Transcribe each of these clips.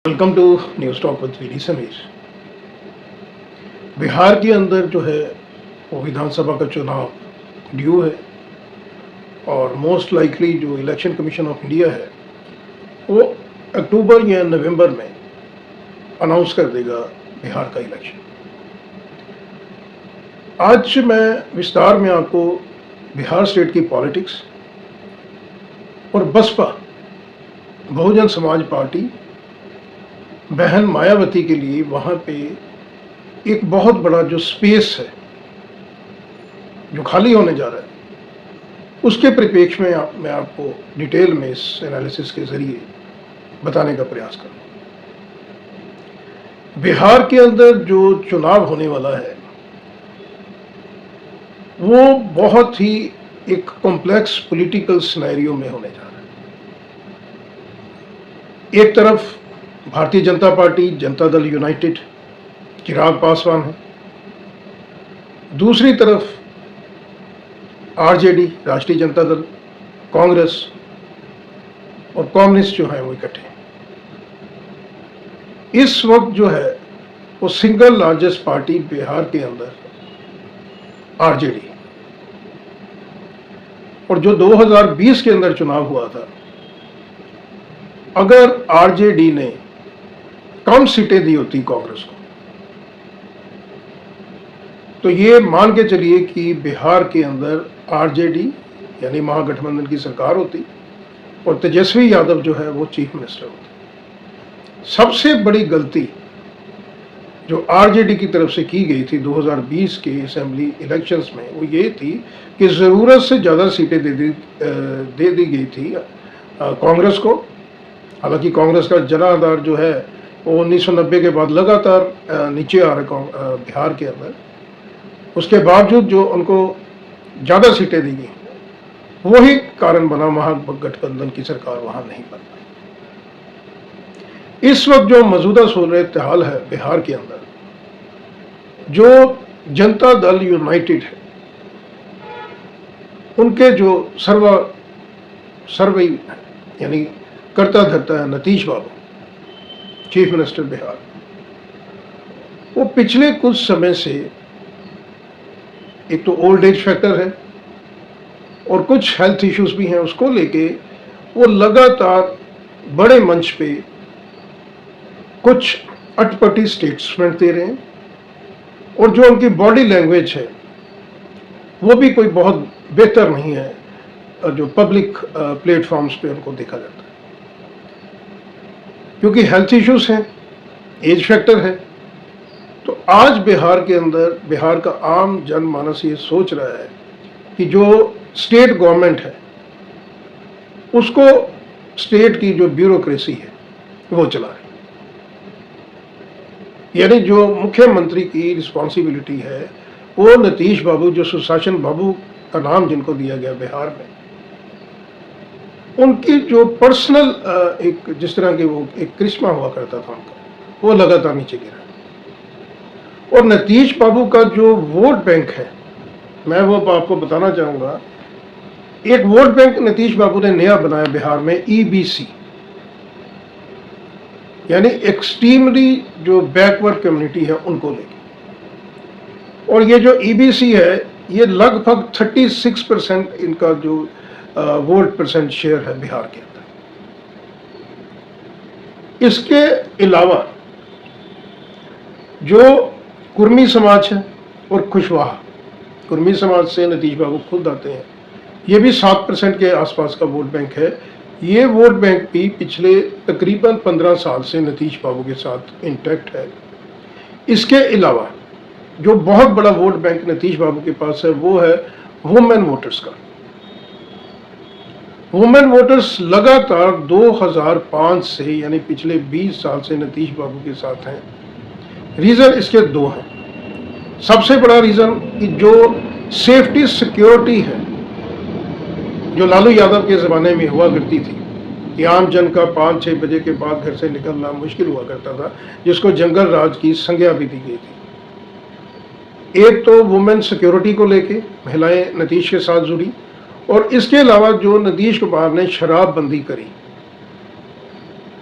Welcome to news talk with VD Sameer. Bihar के अंदर जो है वो विधानसभा का चुनाव ड्यू है और मोस्ट लाइकली जो इलेक्शन कमीशन ऑफ इंडिया है वो अक्टूबर या नवंबर में अनाउंस कर देगा बिहार का इलेक्शन। आज मैं विस्तार में आपको बिहार स्टेट की पॉलिटिक्स और बसपा बहुजन समाज पार्टी बहन मायावती के लिए वहाँ पे एक बहुत बड़ा जो स्पेस है जो खाली होने जा रहा है उसके परिप्रेक्ष्य में मैं आपको डिटेल में इस एनालिसिस के जरिए बताने का प्रयास करूँ। बिहार के अंदर जो चुनाव होने वाला है वो बहुत ही एक कॉम्प्लेक्स पॉलिटिकल सिनेरियो में होने जा रहा है। एक तरफ भारतीय जनता पार्टी जनता दल यूनाइटेड चिराग पासवान है, दूसरी तरफ आरजेडी राष्ट्रीय जनता दल, कांग्रेस और कम्युनिस्ट जो है वो इकट्ठे हैं। इस वक्त जो है वो सिंगल लार्जेस्ट पार्टी बिहार के अंदर आरजेडी, और जो 2020 के अंदर चुनाव हुआ था, अगर आरजेडी ने कम सीटें दी होती कांग्रेस को तो ये मान के चलिए कि बिहार के अंदर आरजेडी यानी महागठबंधन की सरकार होती और तेजस्वी यादव जो है वो चीफ मिनिस्टर होते। सबसे बड़ी गलती जो आरजेडी की तरफ से की गई थी 2020 के असेंबली इलेक्शंस में वो ये थी कि ज़रूरत से ज़्यादा सीटें दे दी गई थी कांग्रेस को। हालांकि कांग्रेस का जनाधार जो है वो 1990 के बाद लगातार नीचे आ रहा है बिहार के अंदर, उसके बावजूद जो उनको ज़्यादा सीटें दी गई वही कारण बना महागठबंधन की सरकार वहाँ नहीं बन पाई। इस वक्त जो मौजूदा सूरत हाल है बिहार के अंदर, जो जनता दल यूनाइटेड है उनके जो सर्वे यानी करता धरता है नीतीश बाबू चीफ मिनिस्टर बिहार, वो पिछले कुछ समय से एक तो ओल्ड एज फैक्टर है और कुछ हेल्थ इश्यूज भी हैं, उसको लेके वो लगातार बड़े मंच पे कुछ अटपटी स्टेटमेंट दे रहे हैं और जो उनकी बॉडी लैंग्वेज है वो भी कोई बहुत बेहतर नहीं है जो पब्लिक प्लेटफॉर्म्स पे उनको देखा जाता है। क्योंकि हेल्थ इश्यूज हैं, एज फैक्टर है, तो आज बिहार के अंदर बिहार का आम जनमानस ये सोच रहा है कि जो स्टेट गवर्नमेंट है उसको स्टेट की जो ब्यूरोक्रेसी है वो चला रही, यानी जो मुख्यमंत्री की रिस्पॉन्सिबिलिटी है वो नीतीश बाबू, जो सुशासन बाबू का नाम जिनको दिया गया बिहार में, उनकी जो पर्सनल एक जिस तरह की वो एक करिश्मा हुआ करता था उनका, वो लगातार नीचे गिरा। और नीतीश बाबू का जो वोट बैंक है, मैं वो आपको बताना चाहूँगा, एक वोट बैंक नीतीश बाबू ने नया बनाया बिहार में, ईबीसी यानी एक्सट्रीमली जो बैकवर्ड कम्युनिटी है उनको लेके। और ये जो ईबीसी है ये लगभग 36% इनका जो वोट परसेंट शेयर है बिहार के अंदर। इसके अलावा जो कुर्मी समाज है और कुशवाहा, कुर्मी समाज से नीतीश बाबू खुद आते हैं, ये भी 7% के आसपास का वोट बैंक है। ये वोट बैंक भी पिछले तकरीबन 15 साल से नीतीश बाबू के साथ इंटैक्ट है। इसके अलावा जो बहुत बड़ा वोट बैंक नीतीश बाबू के पास है वो है वुमेन वोटर्स का। वुमेन वोटर्स लगातार 2005 से यानी पिछले 20 साल से नीतीश बाबू के साथ हैं। रीज़न इसके दो हैं। सबसे बड़ा रीज़न कि जो सेफ्टी सिक्योरिटी है जो लालू यादव के ज़माने में हुआ करती थी कि आम जन का 5-6 बजे के बाद घर से निकलना मुश्किल हुआ करता था, जिसको जंगल राज की संज्ञा भी दी गई थी। एक तो वुमेन सिक्योरिटी को लेके महिलाएं नीतीश के साथ जुड़ी, और इसके अलावा जो नीतीश कुमार ने शराबबंदी करी,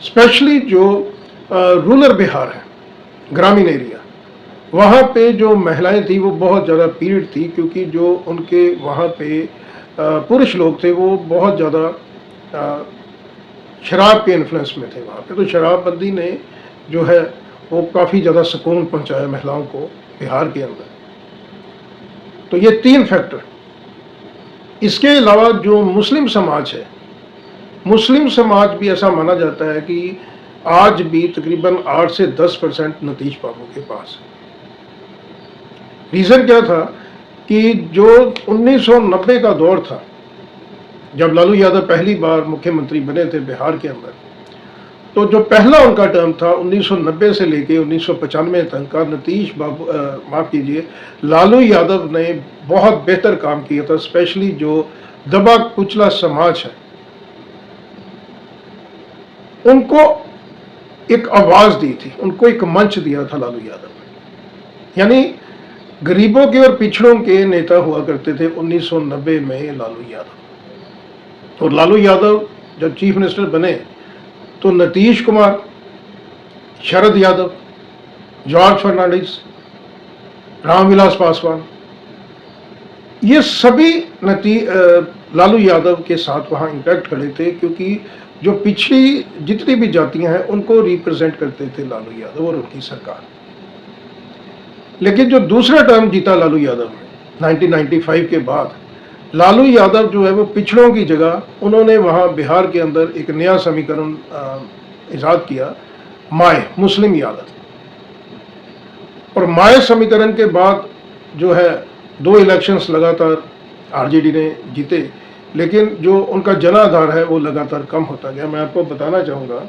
स्पेशली जो रूरल बिहार है, ग्रामीण एरिया, वहाँ पे जो महिलाएं थी वो बहुत ज़्यादा पीड़ित थी, क्योंकि जो उनके वहाँ पे पुरुष लोग थे वो बहुत ज़्यादा शराब के इन्फ्लुएंस में थे वहाँ पे। तो शराबबंदी ने जो है वो काफ़ी ज़्यादा सुकून पहुँचाया महिलाओं को बिहार के अंदर। तो ये 3 फैक्टर। इसके अलावा जो मुस्लिम समाज है, मुस्लिम समाज भी ऐसा माना जाता है कि आज भी तकरीबन 8 से 10% नीतीश बाबू के पास है। रीज़न क्या था कि जो 1990 का दौर था, जब लालू यादव पहली बार मुख्यमंत्री बने थे बिहार के अंदर, तो जो पहला उनका टर्म था 1990 से लेके 1995 तक का, नीतीश बाबू माफ़ कीजिए, लालू यादव ने बहुत बेहतर काम किया था। स्पेशली जो दबा कुचला समाज है उनको एक आवाज़ दी थी, उनको एक मंच दिया था लालू यादव ने। यानी गरीबों के और पिछड़ों के नेता हुआ करते थे 1990 में लालू यादव। और लालू यादव जब चीफ मिनिस्टर बने तो नीतीश कुमार, शरद यादव, जॉर्ज फर्नांडिस, रामविलास पासवान, ये सभी लालू यादव के साथ वहाँ इंटैक्ट खड़े थे, क्योंकि जो पिछड़ी जितनी भी जातियां हैं उनको रिप्रेजेंट करते थे लालू यादव और उनकी सरकार। लेकिन जो दूसरा टर्म जीता लालू यादव ने 1995 के बाद, लालू यादव जो है वो पिछड़ों की जगह उन्होंने वहाँ बिहार के अंदर एक नया समीकरण इजाद किया, माय मुस्लिम यादव। और माय समीकरण के बाद जो है 2 इलेक्शंस लगातार आरजेडी ने जीते, लेकिन जो उनका जनाधार है वो लगातार कम होता गया। मैं आपको बताना चाहूँगा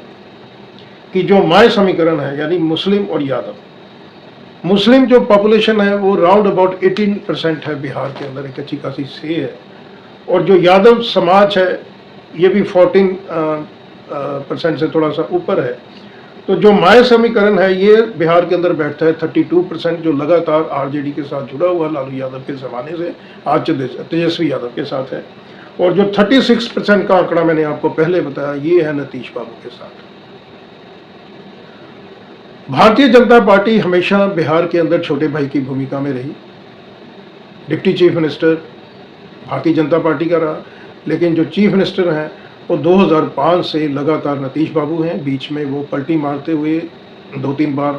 कि जो माय समीकरण है, यानी मुस्लिम और यादव, मुस्लिम जो पॉपुलेशन है वो राउंड अबाउट 18% है बिहार के अंदर, एक अच्छी खासी से है। और जो यादव समाज है ये भी 14% से थोड़ा सा ऊपर है। तो जो माय समीकरण है ये बिहार के अंदर बैठता है 32%, जो लगातार आरजेडी के साथ जुड़ा हुआ लालू यादव के ज़माने से आज तेजस्वी यादव के साथ है। और जो 36% का आंकड़ा मैंने आपको पहले बताया ये है नीतीश बाबू के साथ। भारतीय जनता पार्टी हमेशा बिहार के अंदर छोटे भाई की भूमिका में रही। Deputy chief minister Bharatiya Janata party का रहा, लेकिन जो चीफ मिनिस्टर हैं वो 2005 से लगातार नीतीश बाबू हैं। बीच में वो पलटी मारते हुए 2-3 बार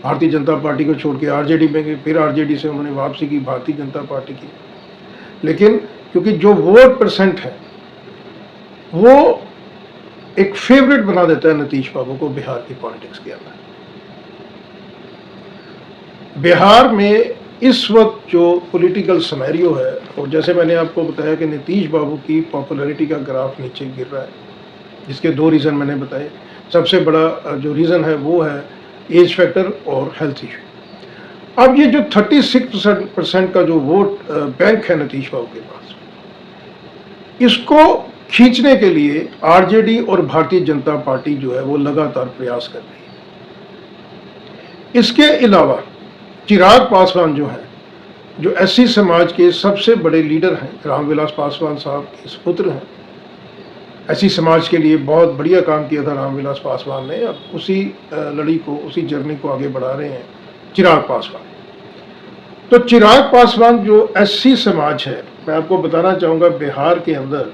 भारतीय जनता पार्टी को छोड़ के आरजेडी में गए, फिर आरजेडी से उन्होंने वापसी की भारतीय जनता पार्टी की। लेकिन क्योंकि जो वोट परसेंट है वो एक फेवरेट बना देता है नीतीश बाबू को बिहार की पॉलिटिक्स के अंदर। बिहार में इस वक्त जो पॉलिटिकल सिनेरियो है, और जैसे मैंने आपको बताया कि नीतीश बाबू की पॉपुलैरिटी का ग्राफ नीचे गिर रहा है, जिसके 2 रीज़न मैंने बताए। सबसे बड़ा जो रीज़न है वो है एज फैक्टर और हेल्थ इशू। अब ये जो 36% का जो वोट बैंक है नीतीश बाबू के पास, इसको खींचने के लिए आरजेडी और भारतीय जनता पार्टी जो है वो लगातार प्रयास कर रही है। इसके अलावा चिराग पासवान जो है, जो एससी समाज के सबसे बड़े लीडर हैं, रामविलास पासवान साहब के सुपुत्र हैं। एससी समाज के लिए बहुत बढ़िया काम किया था रामविलास पासवान ने। अब उसी लड़ी को, उसी जर्नी को आगे बढ़ा रहे हैं चिराग पासवान। तो चिराग पासवान जो एससी समाज है, मैं आपको बताना चाहूँगा बिहार के अंदर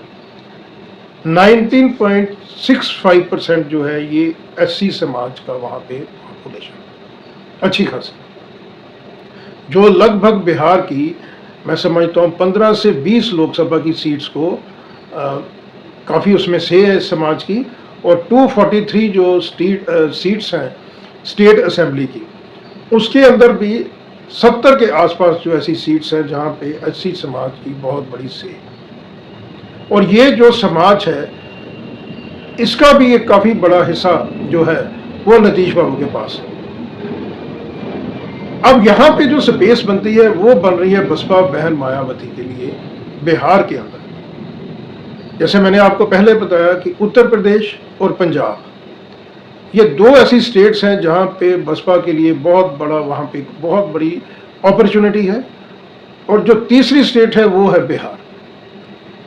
19.65% जो है ये एससी समाज का वहाँ पे पॉपुलेशन अच्छी खासी, जो लगभग बिहार की मैं समझता हूँ 15 से 20 लोकसभा की सीट्स को काफ़ी उसमें से है समाज की। और 243 जो सीट्स हैं स्टेट असेंबली की, उसके अंदर भी 70 के आसपास जो ऐसी सीट्स हैं जहाँ पे एससी समाज की बहुत बड़ी से है। और ये जो समाज है इसका भी एक काफ़ी बड़ा हिस्सा जो है वो नीतीश बाबू के पास है। अब यहाँ पे जो स्पेस बनती है वो बन रही है बसपा बहन मायावती के लिए बिहार के अंदर। जैसे मैंने आपको पहले बताया कि उत्तर प्रदेश और पंजाब ये 2 ऐसी स्टेट्स हैं जहाँ पे बसपा के लिए बहुत बड़ा, वहाँ पे बहुत बड़ी अपॉर्चुनिटी है। और जो तीसरी स्टेट है वो है बिहार।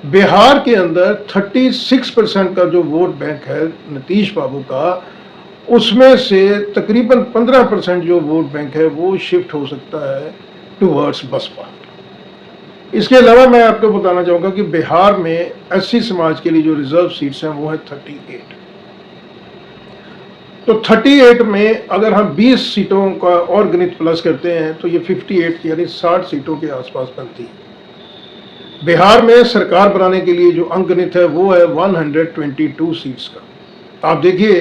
बिहार के अंदर 36% का जो वोट बैंक है नीतीश बाबू का, उसमें से तकरीबन 15% जो वोट बैंक है वो शिफ्ट हो सकता है टूवर्ड्स बसपा। इसके अलावा मैं आपको बताना चाहूँगा कि बिहार में एससी समाज के लिए जो रिजर्व सीट्स हैं वो है 38। तो 38 में अगर हम 20 सीटों का और गणित प्लस करते हैं तो ये 58 यानी 60 सीटों के आसपास बनती है। बिहार में सरकार बनाने के लिए जो अंकगणित है वो है 122 सीट्स का। आप देखिए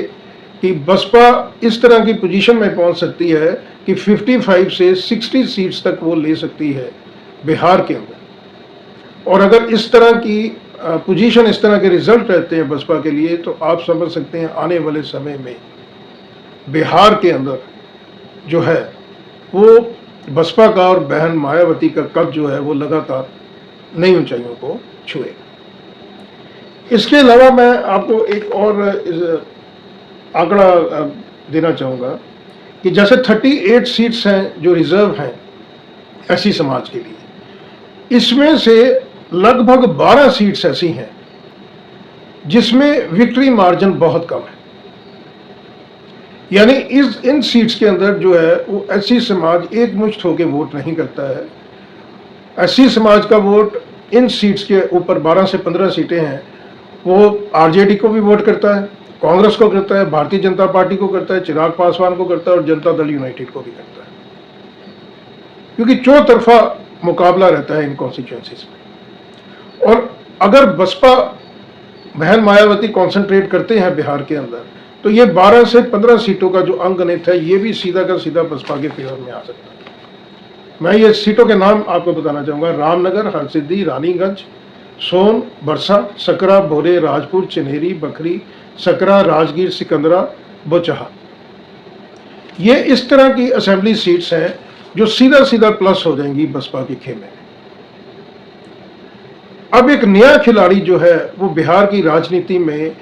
कि बसपा इस तरह की पोजीशन में पहुंच सकती है कि 55 से 60 सीट्स तक वो ले सकती है बिहार के अंदर। और अगर इस तरह की पोजीशन, इस तरह के रिजल्ट रहते हैं बसपा के लिए, तो आप समझ सकते हैं आने वाले समय में बिहार के अंदर जो है वो बसपा का और बहन मायावती का कद जो है वो लगातार नई ऊंचाइयों को छुएगा। इसके अलावा मैं आपको एक और आंकड़ा देना चाहूँगा कि जैसे 38 सीट्स हैं जो रिजर्व हैं एससी समाज के लिए, इसमें से लगभग 12 सीट्स ऐसी हैं जिसमें विक्ट्री मार्जिन बहुत कम है। यानी इन सीट्स के अंदर जो है वो एससी समाज एक मुश्त होकर वोट नहीं करता है। एससी समाज का वोट इन सीट्स के ऊपर 12 से 15 सीटें हैं, वो आरजेडी को भी वोट करता है, कांग्रेस को करता है, भारतीय जनता पार्टी को करता है, चिराग पासवान को करता है और जनता दल यूनाइटेड को भी करता है, क्योंकि चौतरफा मुकाबला रहता है इन कॉन्स्टिट्यूएंसीज में। और अगर बसपा बहन मायावती कॉन्सेंट्रेट करते हैं बिहार के अंदर तो ये 12 से 15 सीटों का जो अंकगणित है ये भी सीधा का सीधा बसपा के फेवर में आ सकता है। मैं ये सीटों के नाम आपको बताना चाहूँगा: रामनगर, हरसिद्धि, रानीगंज, सोन, बरसा, सकरा, भोरे, राजपुर, चिन्हेरी, बखरी, सकरा, राजगीर, सिकंदरा, बोचहा। ये इस तरह की असेंबली सीट्स हैं जो सीधा सीधा प्लस हो जाएंगी बसपा के खेमे में। अब एक नया खिलाड़ी जो है वो बिहार की राजनीति में,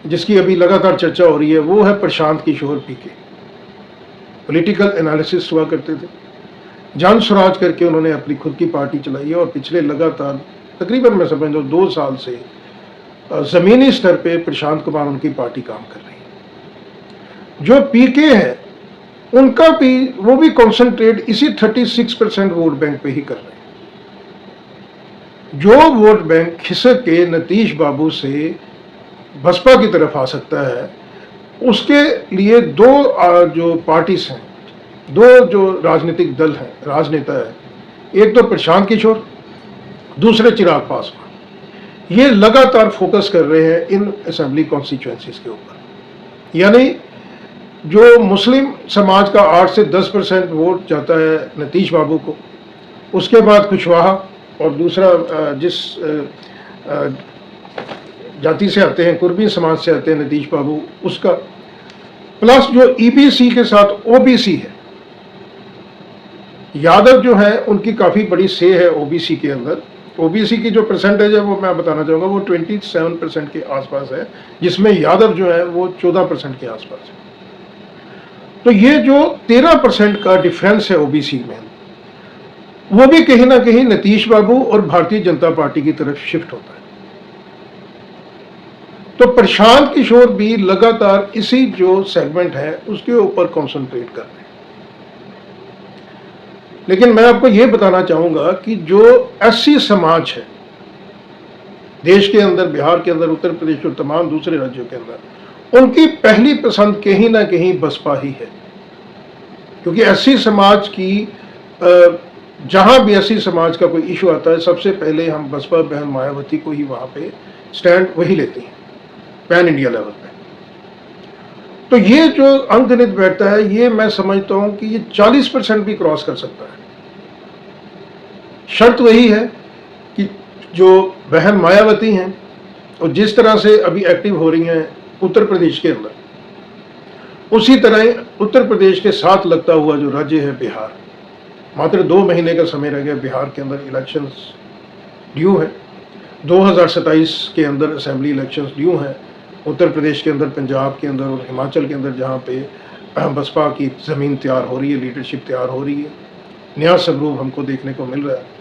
जिसकी अभी लगातार चर्चा हो रही है, वो है प्रशांत किशोर पीके। पॉलिटिकल एनालिसिस हुआ करते थे, जन स्वराज करके उन्होंने अपनी खुद की पार्टी चलाई है और पिछले लगातार तकरीबन मैं समझ लो 2 साल से जमीनी स्तर पे प्रशांत कुमार उनकी पार्टी काम कर रही है। जो पीके है उनका भी, वो भी कॉन्सेंट्रेट इसी 36% वोट बैंक पे ही कर रहे हैं। जो वोट बैंक खिसक के नीतीश बाबू से बसपा की तरफ आ सकता है, उसके लिए 2 जो पार्टीज हैं, 2 जो राजनीतिक दल हैं, राजनेता है, एक तो प्रशांत किशोर, दूसरे चिराग पासवान, ये लगातार फोकस कर रहे हैं इन असेंबली कॉन्स्टिट्यूएंसीज के ऊपर। यानी जो मुस्लिम समाज का 8 से 10% वोट जाता है नीतीश बाबू को, उसके बाद कुशवाहा और दूसरा जिस जाति से आते हैं, कुर्मी समाज से आते हैं नीतीश बाबू, उसका, प्लस जो ईबीसी के साथ ओबीसी है, यादव जो है उनकी काफ़ी बड़ी से है ओबीसी के अंदर। ओबीसी की जो परसेंटेज है वो मैं बताना चाहूँगा वो 27% के आसपास है, जिसमें यादव जो है वो 14% के आसपास है। तो ये जो 13% का डिफरेंस है ओबीसी में, वो भी कहीं ना कहीं नीतीश बाबू और भारतीय जनता पार्टी की तरफ शिफ्ट होता है। तो प्रशांत किशोर भी लगातार इसी जो सेगमेंट है उसके ऊपर कंसंट्रेट कर रहे हैं। लेकिन मैं आपको ये बताना चाहूंगा कि जो एससी समाज है देश के अंदर, बिहार के अंदर, उत्तर प्रदेश और तमाम दूसरे राज्यों के अंदर, उनकी पहली पसंद कहीं ना कहीं बसपा ही है। क्योंकि एससी समाज की जहां भी एससी समाज का कोई इशू आता है, सबसे पहले हम बसपा बहन मायावती को ही वहां पे स्टैंड वही लेते हैं पैन इंडिया लेवल पे। तो ये जो अंकगणित बैठता है, ये मैं समझता हूं कि ये 40% भी क्रॉस कर सकता है। शर्त वही है कि जो बहन मायावती हैं और जिस तरह से अभी एक्टिव हो रही हैं उत्तर प्रदेश के अंदर, उसी तरह उत्तर प्रदेश के साथ लगता हुआ जो राज्य है बिहार, मात्र 2 महीने का समय रह गया बिहार के अंदर इलेक्शंस ड्यू है। 2027 के अंदर असेंबली इलेक्शंस ड्यू हैं उत्तर प्रदेश के अंदर, पंजाब के अंदर और हिमाचल के अंदर, जहाँ पे बसपा की ज़मीन तैयार हो रही है, लीडरशिप तैयार हो रही है, नया स्वरूप हमको देखने को मिल रहा है।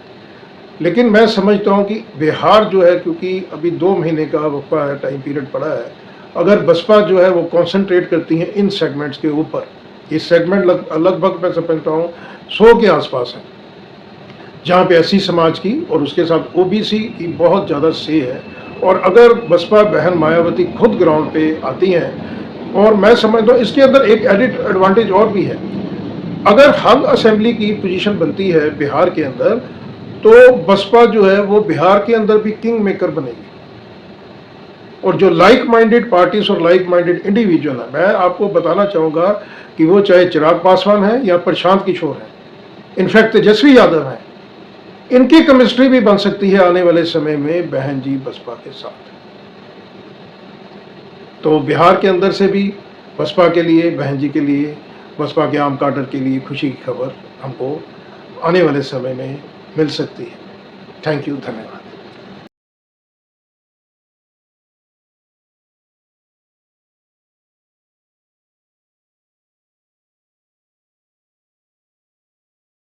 लेकिन मैं समझता हूँ कि बिहार जो है, क्योंकि अभी 2 महीने का वक्फा है, टाइम पीरियड पड़ा है, अगर बसपा जो है वो कंसंट्रेट करती है इन सेगमेंट्स के ऊपर, ये सेगमेंट लगभग मैं समझता हूँ 100 के आसपास है, जहाँ पे एससी समाज की और उसके साथ ओबीसी की बहुत ज़्यादा से है। और अगर बसपा बहन मायावती खुद ग्राउंड पे आती हैं, और मैं समझता हूँ इसके अंदर एक एडिट एडवांटेज और भी है, अगर हग असेंबली की पोजीशन बनती है बिहार के अंदर, तो बसपा जो है वो बिहार के अंदर भी किंग मेकर बनेगी। और जो लाइक माइंडेड पार्टीज और लाइक माइंडेड इंडिविजुअल है, मैं आपको बताना चाहूँगा कि वो चाहे चिराग पासवान है या प्रशांत किशोर है, इनफैक्ट तेजस्वी यादव है, इनकी केमिस्ट्री भी बन सकती है आने वाले समय में बहन जी बसपा के साथ। तो बिहार के अंदर से भी बसपा के लिए, बहन जी के लिए, बसपा के आम काडर के लिए खुशी की खबर हमको आने वाले समय में मिल सकती है। थैंक यू, धन्यवाद।